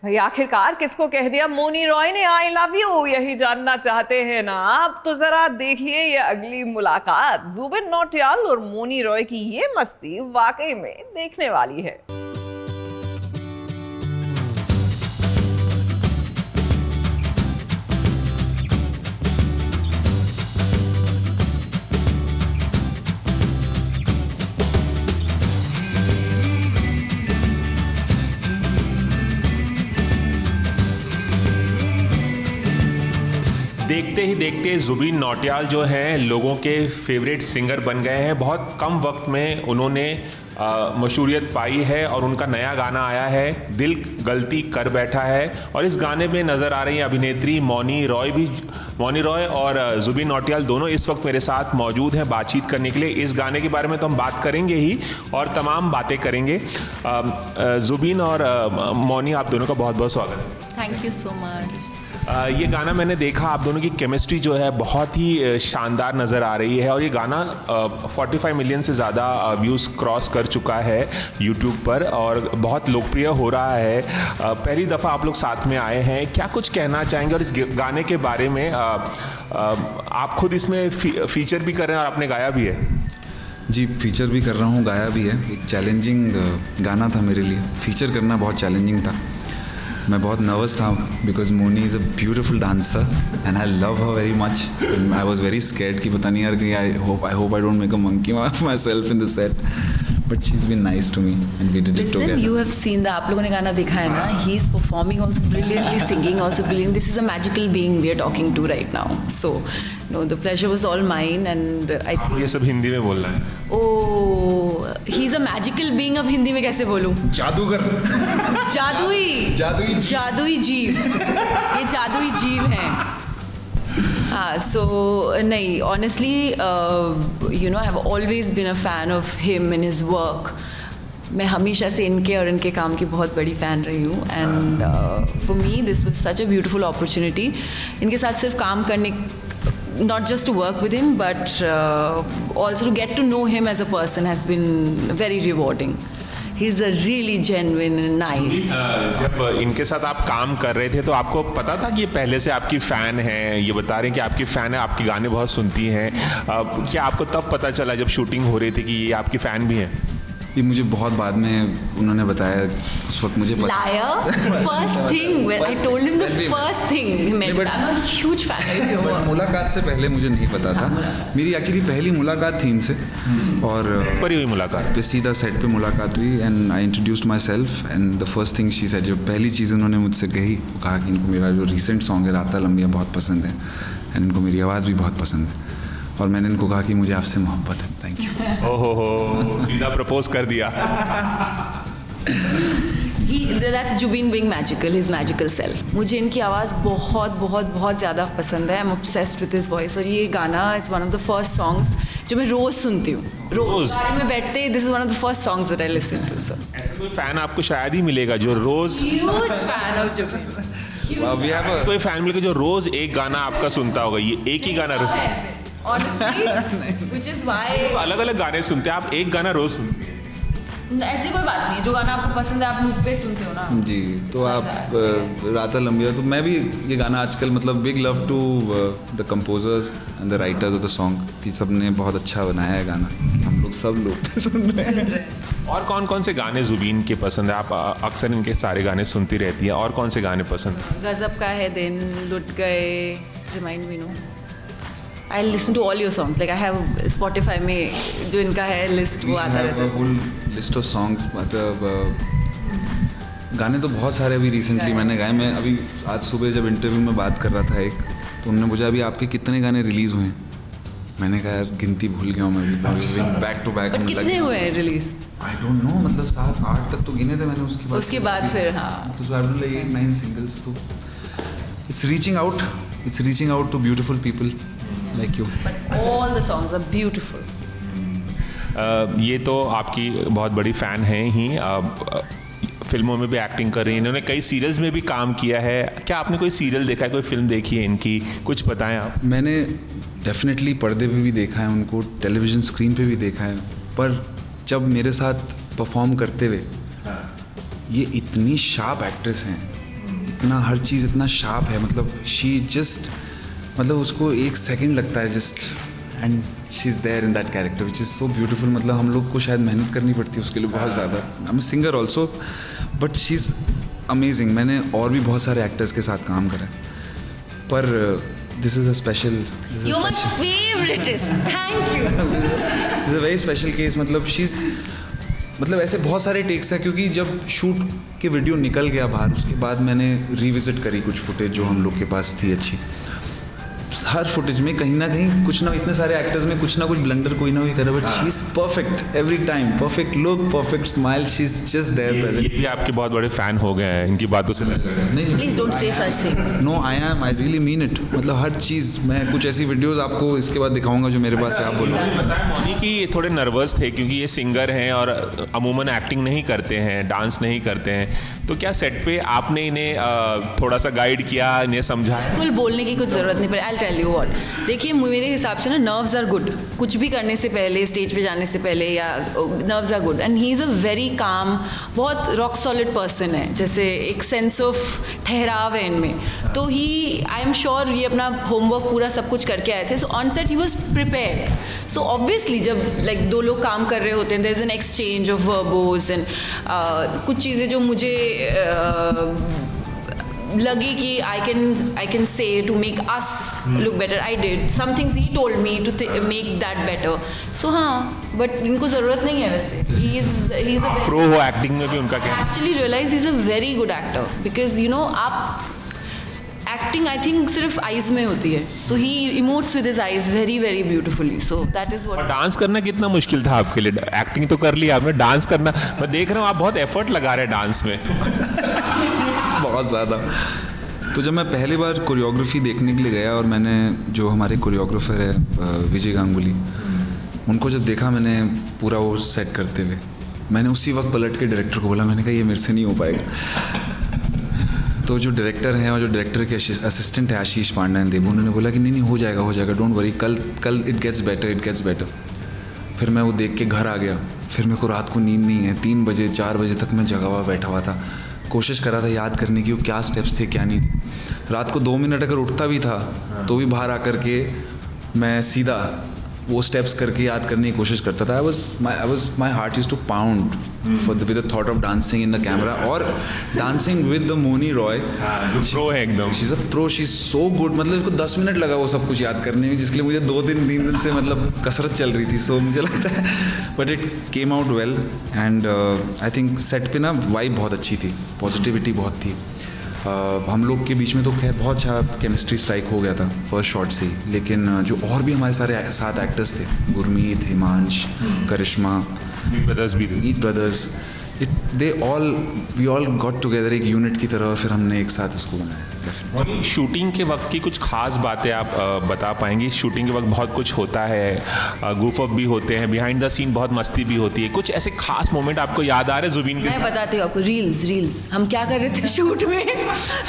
भाई आखिरकार किसको कह दिया मोनी रॉय ने आई लव यू, यही जानना चाहते हैं ना आप? तो जरा देखिए ये अगली मुलाकात। जुबिन नौटियाल और मोनी रॉय की ये मस्ती वाकई में देखने वाली है। देखते ही देखते जुबिन नौटियाल जो हैं लोगों के फेवरेट सिंगर बन गए हैं। बहुत कम वक्त में उन्होंने मशहूरियत पाई है और उनका नया गाना आया है दिल गलती कर बैठा है, और इस गाने में नज़र आ रही हैं अभिनेत्री मौनी रॉय भी। मौनी रॉय और जुबिन नौटियाल दोनों इस वक्त मेरे साथ मौजूद हैं बातचीत करने के लिए। इस गाने के बारे में तो हम बात करेंगे ही और तमाम बातें करेंगे। जुबिन और मौनी, आप दोनों का बहुत बहुत स्वागत है। Thank you so much. ये गाना मैंने देखा, आप दोनों की केमिस्ट्री जो है बहुत ही शानदार नज़र आ रही है, और ये गाना 45 मिलियन से ज़्यादा व्यूज़ क्रॉस कर चुका है यूट्यूब पर और बहुत लोकप्रिय हो रहा है। पहली दफ़ा आप लोग साथ में आए हैं, क्या कुछ कहना चाहेंगे? और इस गाने के बारे में आप खुद इसमें फीचर भी कर रहे हैं और आपने गाया भी है। जी, फीचर भी कर रहा हूँ, गाया भी है। एक चैलेंजिंग गाना था मेरे लिए, फीचर करना बहुत चैलेंजिंग था। मैं बहुत नर्वस था because Mouni is a beautiful dancer and I love her very much. I was very scared कि पता नहीं यार कि I hope I don't make a monkey myself in the set, but she is been nice to me and we did it together. You have seen the, आप लोगों ने गाना देखा है ना, he is performing also brilliantly, singing also brilliant. This is a magical being we are talking to right now, so no the pleasure was all mine and I think ये सब हिंदी में बोलना है। Oh, he is a magical being. अब हिंदी में कैसे बोलूं? जादूगर, जादुई जीव, ये जादुई जीव हैं। हाँ, सो नहीं, honestly you know I have always been a fan of him in his work. मैं हमेशा से इनके और इनके काम की बहुत बड़ी फ़ैन रही हूँ and for me this was such a beautiful opportunity. इनके साथ सिर्फ काम करने, not just to work with him but also to get to know him as a person has been very rewarding. He's a really genuine and nice. जब इनके साथ आप काम कर रहे थे तो आपको पता था कि ये पहले से आपकी फ़ैन हैं? ये बता रहे हैं कि आपकी फ़ैन है, आपके गाने बहुत सुनती हैं। क्या आपको तब पता चला जब शूटिंग हो रही थी कि ये आपकी फ़ैन भी हैं? ये मुझे बहुत बाद में उन्होंने बताया, उस वक्त मुझे Liar. First thing when I told him the first thing he meant, I'm a huge fan of your work. मुलाकात से पहले मुझे नहीं पता था। मेरी एक्चुअली पहली मुलाकात थी इनसे, और पर ही हुई मुलाकात पे सीधा सेट पे मुलाकात हुई and I introduced my self and the first thing she said, जो पहली चीज़ उन्होंने मुझसे कही, वो कहा कि इनको मेरा जो रिसेंट सॉन्ग है राता लंबिया बहुत पसंद है एंड इनको मेरी आवाज़ भी बहुत पसंद है, और मैंने इनको कहा कि मुझे आपसे मोहब्बत है। Thank you. ओहो, सीधा प्रपोज कर दिया। That's Jubin being magical, his magical self. मुझे इनकी आवाज़ बहुत बहुत बहुत ज़्यादा पसंद है। I'm obsessed with his voice, और ये गाना is one of the first songs जो मैं रोज़ सुनती हूँ। रोज़ गाड़ी में बैठते, this is one of the first songs that I listen to. So ऐसा कोई फ़ैन आपको शायद ही मिलेगा जो रोज़, huge fan of Jubin. कोई फ़ैन मिलेगा जो रोज़ एक गाना आपका सुनता होगा। ये एक ही गाना Honestly, which is why अलग अलग गाने सुनते हैं, आप एक गाना रोज़ सुनते हैं? ऐसी कोई बात नहीं है, जो गाना आपको पसंद है आप लूप पे सुनते हो ना। जी, तो आप राता लंबिया, तो मैं भी ये गाना आजकल, मतलब big love to the composers and the writers of the song, कि सब ने बहुत अच्छा बनाया है गाना, हम लोग सब लोग सुन रहे हैं। और कौन कौन से गाने जुबीन के पसंद है? आप अक्सर इनके सारे गाने सुनती रहती हैं, और कौन से गाने पसंद हैं? गजब का है दिन, लुट गए, remind me no, I listen to all your songs, like I have Spotify में जो इनका है लिस्ट वो आता रहता है। फुल लिस्ट ऑफ सॉन्ग्स, मतलब गाने तो बहुत सारे अभी रिसेंटली मैंने गाए। मैं अभी आज सुबह जब इंटरव्यू में बात कर रहा था एक, तो उन्होंने पूछा अभी आपके कितने गाने रिलीज़ हुए हैं? मैंने कहा यार गिनती भूल गया हूँ मैं भी, बैक टू बैक। बट कितने हुए हैं रिलीज? आई डोंट नो, मतलब 7-8 तक तो गिने थे मैंने। उसके बाद फिर हाँ, तो 8-9 सिंगल्स। तो it's reaching out to beautiful people like you. But all the songs are beautiful. ये तो आपकी बहुत बड़ी फ़ैन हैं ही, फिल्मों में भी एक्टिंग कर रही हैं, इन्होंने कई सीरियल्स में भी काम किया है। क्या आपने कोई सीरियल देखा है, कोई फिल्म देखी है इनकी? कुछ बताएं आप। मैंने डेफिनेटली पर्दे पे भी देखा है उनको, टेलीविज़न स्क्रीन पे भी देखा है, पर जब मेरे साथ परफॉर्म करते हुए, ये इतनी शार्प एक्ट्रेस हैं इतना हर चीज़ इतना शार्प है, मतलब शी जस्ट, मतलब उसको एक सेकंड लगता है just, and she is there in that character which is so beautiful. मतलब हम लोग को शायद मेहनत करनी पड़ती है उसके लिए बहुत ज़्यादा। I am singer also, but she is amazing. मैंने और भी बहुत सारे एक्टर्स के साथ काम करा है, पर this is a special, You're my favoritist. Thank you. This is a very special case. मतलब शी इज़, मतलब ऐसे बहुत सारे टेक्स हैं, क्योंकि जब शूट के वीडियो निकल गया बाहर, उसके बाद मैंने रिविज़िट करी कुछ फुटेज जो हम लोग के पास थी अच्छी। हर फुटेज में कहीं ना कहीं कुछ ना, इतने सारे एक्टर्स में कुछ ना कुछ ब्लंडर कोई ना कोई करे, but she is perfect every time, perfect look, perfect smile, she is just there present. ये भी आपके बहुत बड़े फैन हो गए हैं इनकी बातों से। नहीं, Please don't say such things. No, I really mean it. मतलब हर चीज़, मैं कुछ ऐसी वीडियोस आपको इसके बाद दिखाऊंगा जो मेरे पास है, आप बोलो। बताया मौनी कि ये थोड़े नर्वस थे क्योंकि ये सिंगर हैं और अमूमन एक्टिंग नहीं करते हैं, डांस नहीं करते हैं, तो क्या सेट पे आपने इन्हें थोड़ा सा गाइड किया, इन्हें समझाया? बिल्कुल बोलने की कुछ ज़रूरत नहीं पड़ी। आई टेल यू व्हाट, देखिए मेरे हिसाब से ना नर्व्स आर गुड। कुछ भी करने से पहले, स्टेज पे जाने से पहले, या nerves are good, and he is a very calm, बहुत रॉक सॉलिड पर्सन है। जैसे एक सेंस ऑफ ठहराव है इनमें, तो ही, आई एम श्योर ये अपना होमवर्क पूरा सब कुछ करके आए थे। So on set he was prepared. So obviously जब लाइक दो लोग काम कर रहे होते हैं, there is an exchange of verbose and कुछ चीज़ें जो मुझे लगी कि I can say to make us look better, I did some things he told me to make that better. So हाँ, बट इनको ज़रूरत नहीं है वैसे। ही इज़ अ प्रो हो एक्टिंग में भी, उनका क्या? Actually realise he is a very good actor, because you know आप एक्टिंग आई थिंक सिर्फ आइज में होती है। So he emotes with his eyes very very beautifully. So that is और व्हाट। डांस करना कितना मुश्किल था आपके लिए? एक्टिंग तो कर लिया आपने, डांस करना, मैं देख रहा हूँ आप बहुत एफर्ट लगा रहे हैं डांस में। बहुत ज़्यादा। तो जब मैं पहली बार कोरियोग्राफी देखने के लिए गया, और मैंने जो हमारे कोरियोग्राफर है विजय गांगुली, उनको जब देखा मैंने पूरा वो सेट करते हुए, मैंने उसी वक्त पलट के डायरेक्टर को बोला, मैंने कहा ये मेरे से नहीं हो पाएगा। तो जो डायरेक्टर हैं और जो डायरेक्टर के असिस्टेंट है आशीष पांडे देव, उन्होंने बोला कि नहीं हो जाएगा, डोंट वरी, कल इट गेट्स बेटर। फिर मैं वो देख के घर आ गया। फिर मेरे को रात को नींद नहीं है, 3 बजे 4 बजे तक मैं जगा हुआ बैठा हुआ था, कोशिश कर रहा था याद करने की वो क्या स्टेप्स थे क्या नहीं थे। रात को 2 मिनट अगर उठता भी था तो भी बाहर आकर के मैं सीधा वो स्टेप्स करके याद करने की कोशिश करता था। My heart use to pound with the thought of dancing in the camera, और dancing with the Mouni Roy, जो प्रो है एकदम। She is a pro, she is so good. मतलब इसको 10 मिनट लगा वो सब कुछ याद करने में, जिसके लिए मुझे 2-3 दिन से मतलब कसरत चल रही थी। सो मुझे लगता है but it came out well, and I think set पे ना वाइब बहुत अच्छी थी, पॉजिटिविटी बहुत थी। हम लोग के बीच में तो खैर बहुत अच्छा केमिस्ट्री स्ट्राइक हो गया था फर्स्ट शॉट से ही, लेकिन जो और भी हमारे सारे 7 एक्टर्स थे, Gurmeet, Himansh, Karishma, eight brothers, we all got together एक यूनिट की तरह, फिर हमने एक साथ उसको बनाया। शूटिंग के वक्त की कुछ खास बातें आप बता पाएंगी? शूटिंग के वक्त बहुत कुछ होता है, गूफ अप भी होते हैं, बिहाइंड द सीन बहुत मस्ती भी होती है, कुछ ऐसे खास मोमेंट आपको याद आ रहे हैं जुबीन के? मैं बताती हूँ आपको। रील्स हम क्या कर रहे थे शूट में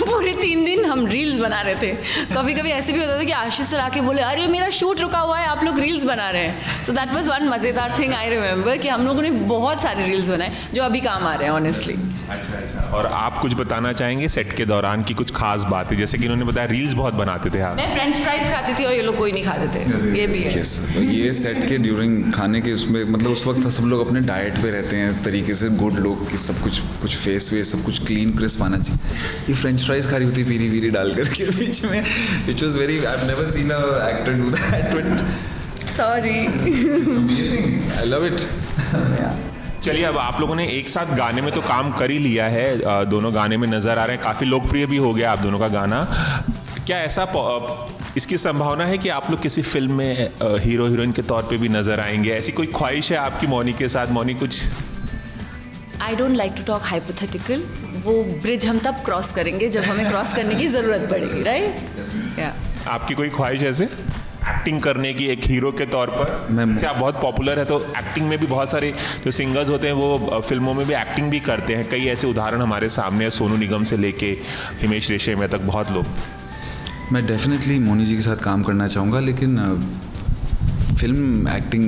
पूरे 3 दिन हम रील्स बना रहे थे। कभी कभी ऐसे भी होता था कि आशीष सर आके बोले, अरे मेरा शूट रुका हुआ है, आप लोग रील्स बना रहे हैं। सो दैट वाज वन मज़ेदार थिंग आई रिमेंबर, कि हम लोगों ने बहुत सारे रील्स बनाए जो अभी काम आ रहे हैं ऑनेस्टली। अच्छा। और आप कुछ बताना चाहेंगे सेट के दौरान की कुछ खास बातें? जैसे कि इन्होंने बताया रील्स बहुत बनाते थे आप। मैं फ्रेंच फ्राइज खाती थी और ये लोग कोई नहीं खाते थे, ये भी है। Yes, ये सेट के ड्यूरिंग खाने के उसमें, मतलब उस वक्त सब लोग अपने डाइट पे रहते हैं तरीके से, गुड लोग की सब कुछ फेस वे सब कुछ क्लीन क्रिस्प आना चाहिए। ये फ्रेंच फ्राइज खा रही होती पीरी वीरी डाल करके बीच में, which was very, I have never seen a actor do that, but sorry, amazing, I love it. चलिए, अब आप लोगों ने एक साथ गाने में तो काम कर ही लिया है, दोनों गाने में नज़र आ रहे हैं, काफ़ी लोकप्रिय भी हो गया आप दोनों का गाना। क्या ऐसा इसकी संभावना है कि आप लोग किसी फिल्म में हीरो हीरोइन के तौर पे भी नज़र आएंगे? ऐसी कोई ख्वाहिश है आपकी मौनी के साथ? मौनी कुछ? I don't like to talk hypothetical. वो ब्रिज हम तब क्रॉस करेंगे जब हमें क्रॉस करने की ज़रूरत पड़ेगी, राइट? या आपकी कोई ख्वाहिश ऐसे एक्टिंग करने की एक हीरो के तौर पर? जैसे आप बहुत पॉपुलर है तो एक्टिंग में भी बहुत सारे जो सिंगर्स होते हैं वो फिल्मों में भी एक्टिंग भी करते हैं। कई ऐसे उदाहरण हमारे सामने हैं, सोनू निगम से लेके हिमेश रेशमिया तक बहुत लोग। मैं डेफिनेटली मोनी जी के साथ काम करना चाहूँगा, लेकिन film acting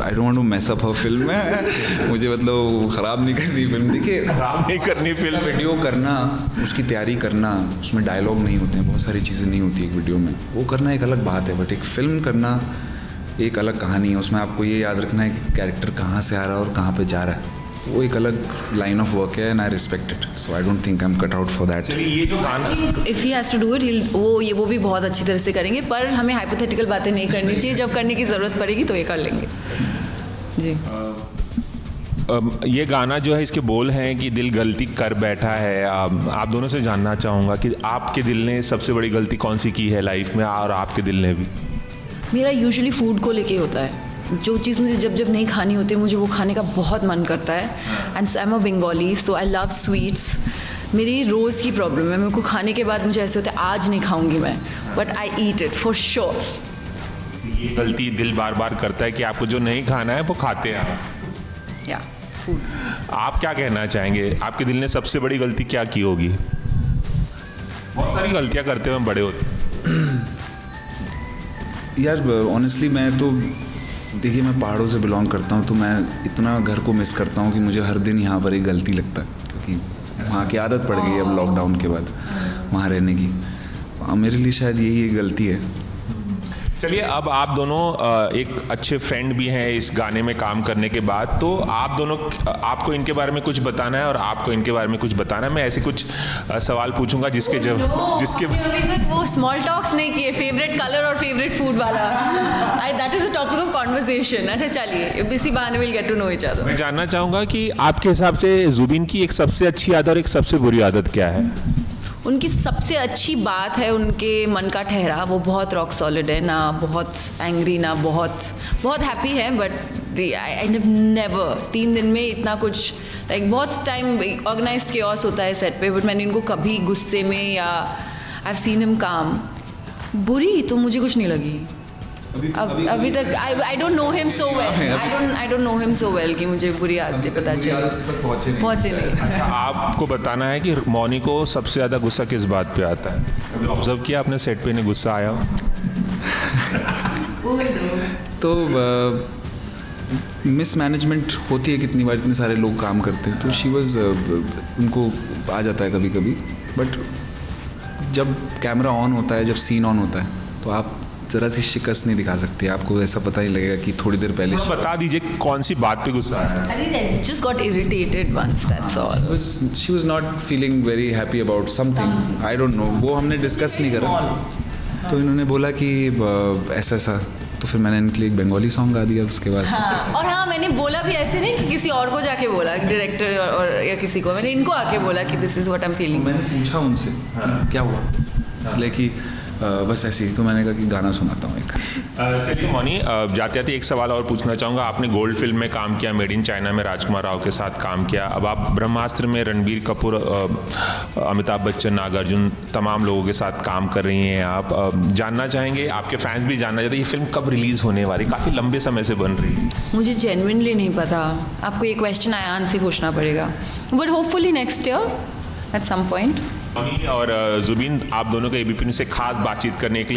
I don't want to mess up her film है, मुझे मतलब ख़राब नहीं करनी फिल्म। देखिए खराब नहीं करनी फिल्म। वीडियो करना, उसकी तैयारी करना, उसमें डायलॉग नहीं होते हैं, बहुत सारी चीज़ें नहीं होती एक वीडियो में, वो करना एक अलग बात है। बट एक फ़िल्म करना एक अलग कहानी है, उसमें आपको ये याद रखना है कि कैरेक्टर कहाँ से आ रहा है और कहाँ पे जा रहा है, वो एक अलग लाइन ऑफ वर्क है and I respect it, so I don't think I am cut out for that. चलिए ये जो गाना if he has to do it वो भी बहुत अच्छी तरह से करेंगे, पर हमें हाइपोथेटिकल बातें नहीं करनी चाहिए, जब करने की ज़रूरत पड़ेगी तो ये कर लेंगे जी। ये गाना जो है, इसके बोल हैं कि दिल गलती कर बैठा है। आप दोनों से जानना चाहूँगा कि आपके दिल ने सबसे बड़ी गलती कौन सी की है लाइफ में, और आपके दिल ने भी? मेरा यूजुअली फूड को लेके होता है, जो चीज़ मुझे जब जब नहीं खानी होती मुझे वो खाने का बहुत मन करता है। And I am a Bengali, so I love sweets. मेरी रोज़ की प्रॉब्लम है, मेरे को खाने के बाद मुझे ऐसे होता है आज नहीं खाऊंगी मैं, but I eat it for sure. ये गलती दिल बार बार करता है कि आपको जो नहीं खाना है वो खाते हैं आप। या फूड। आप क्या कहना चाहेंगे, आपके दिल ने सबसे बड़ी गलती क्या की होगी? बहुत सारी गलतियाँ करते हुए हम बड़े होते यार ऑनेस्टली मैं तो, देखिए मैं पहाड़ों से बिलोंग करता हूँ, तो मैं इतना घर को मिस करता हूँ कि मुझे हर दिन यहाँ पर एक गलती लगता है, क्योंकि वहाँ की आदत पड़ गई अब लॉकडाउन के बाद वहाँ रहने की। मेरे लिए शायद यही एक गलती है। चलिए, अब आप दोनों एक अच्छे फ्रेंड भी हैं इस गाने में काम करने के बाद, तो आप दोनों, आपको इनके बारे में कुछ बताना है और आपको इनके बारे में कुछ बताना है। मैं ऐसे कुछ सवाल पूछूंगा जिसके जिसके अभी तक वो स्मॉल टॉक्स नहीं किए, फेवरेट कलर और फेवरेट फूड वाला, that is a topic of conversation. अच्छा चलिए, इसी बहाने will get to know each other. मैं जानना चाहूँगा कि आपके हिसाब से जुबिन की एक सबसे अच्छी आदत और एक सबसे बुरी आदत क्या है? उनकी सबसे अच्छी बात है उनके मन का ठहरा, वो बहुत रॉक सॉलिड है, ना बहुत एंग्री ना बहुत हैप्पी है। बट आई नेवर 3 दिन में इतना कुछ, लाइक बहुत टाइम ऑर्गेनाइज्ड केओस होता है सेट पे, बट मैंने इनको कभी गुस्से में या आई हैव सीन हिम काम। बुरी तो मुझे कुछ नहीं लगी अभी तक। I don't know him so well, I don't know him so well कि मुझे बुरी आदतें पता चले, पहुँचे नहीं। आपको बताना है कि मौनी को सबसे ज़्यादा गुस्सा किस बात पे आता है? ऑब्जर्व किया आपने सेट पे इन्हें गुस्सा आया हो? तो मिसमैनेजमेंट होती है कितनी बार, इतने सारे लोग काम करते हैं, तो शी वाज, उनको आ जाता है कभी कभी। बट जब कैमरा ऑन होता है, जब सीन ऑन होता है, तो आप ज़रा सी शिकस्त नहीं दिखा सकती, आपको ऐसा पता नहीं लगेगा कि थोड़ी देर पहले। बता दीजिए कौन सी बात पे गुस्सा आया? I just got irritated once, that's all. She was not feeling very happy about something. I don't know, वो हमने डिस्कस नहीं करा। तो इन्होंने बोला कि ऐसा ऐसा, तो फिर मैंने इनके लिए एक बंगाली सॉन्ग गा दिया उसके बाद। हाँ, और हाँ मैंने बोला भी ऐसे नहीं कि किसी और को जाके बोला, डायरेक्टर और या किसी को, मैंने इनको आके बोला कि this is what I am feeling. मैंने पूछा उनसे क्या हुआ, इसलिए कि बस ऐसे ही, तो मैंने कहा कि गाना सुनाता हूँ एक। चलिए मौनी, जाते जाते एक सवाल और पूछना चाहूँगा। आपने गोल्ड फिल्म में काम किया, मेड इन चाइना में राजकुमार राव के साथ काम किया, अब आप ब्रह्मास्त्र में रणबीर कपूर, अमिताभ बच्चन, नागार्जुन, तमाम लोगों के साथ काम कर रही हैं आप। जानना चाहेंगे, आपके फैंस भी जानना चाहते हैं, ये फिल्म कब रिलीज़ होने वाली? काफ़ी लंबे समय से बन रही है। मुझे जेन्युइनली नहीं पता, आपको ये क्वेश्चन आयान से पूछना पड़ेगा, but hopefully next year at some point. Mouni और जुबिन, आप दोनों के एबीपी न्यूज़ से खास बातचीत करने के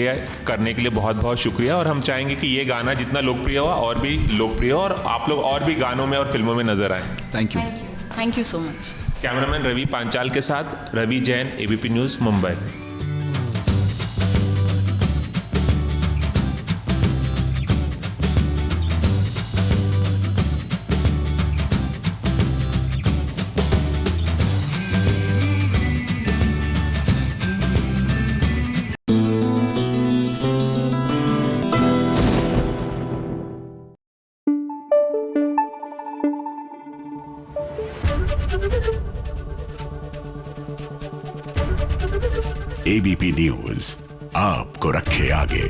लिए बहुत बहुत शुक्रिया, और हम चाहेंगे कि ये गाना जितना लोकप्रिय हुआ और भी लोकप्रिय हो, और आप लोग और भी गानों में और फिल्मों में नजर आए। Thank you so much. Cameraman Ravi Panchal के साथ Ravi Jain, ABP news, Mumbai. ABP news आपको रखे आगे।